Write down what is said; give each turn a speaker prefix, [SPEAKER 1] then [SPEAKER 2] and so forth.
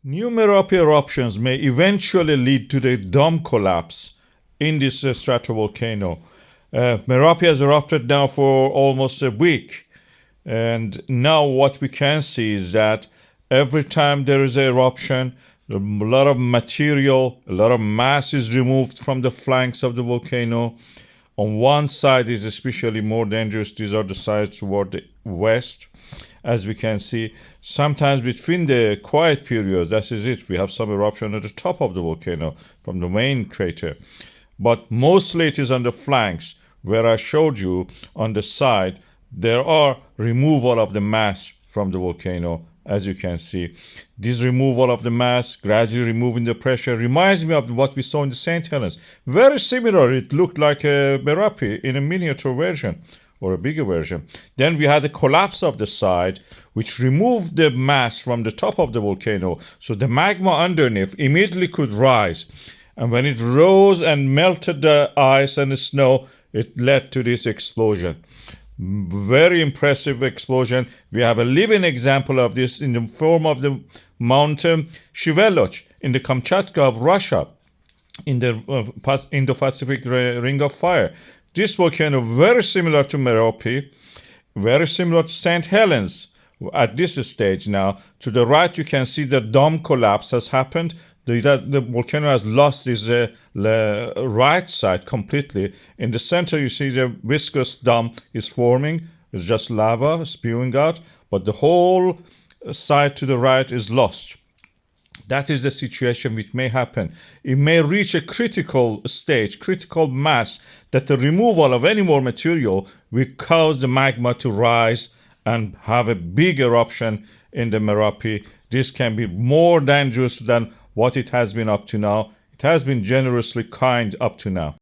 [SPEAKER 1] New Merapi eruptions may eventually lead to the dome collapse in this stratovolcano. Merapi has erupted now for almost a week, and now what we can see is that every time there is an eruption, a lot of material, a lot of mass is removed from the flanks of the volcano. On one side is especially more dangerous. These are the sides toward the west. As we can see, sometimes between the quiet periods, that is it, we have some eruption at the top of the volcano from the main crater. But mostly it is on the flanks, where I showed you on the side, there are removal of the mass from the volcano. As you can see, this removal of the mass, gradually removing the pressure, reminds me of what we saw in the St. Helens. Very similar. It looked like a Merapi in a miniature version or a bigger version. Then we had a collapse of the side, which removed the mass from the top of the volcano. So the magma underneath immediately could rise. And when it rose and melted the ice and the snow, it led to this explosion. Very impressive explosion. We have a living example of this in the form of the mountain Shiveloch in the Kamchatka of Russia, in the Indo-Pacific Ring of Fire. This volcano very similar to Merapi, very similar to St. Helens at this stage now. To the right, you can see the dome collapse has happened. The volcano has lost its right side completely. In the center, you see the viscous dome is forming. It's just lava spewing out, but the whole side to the right is lost. That is the situation which may happen. It may reach a critical stage, critical mass, that the removal of any more material will cause the magma to rise and have a big eruption in the Merapi. This can be more dangerous than what it has been up to now. It has been generously kind up to now.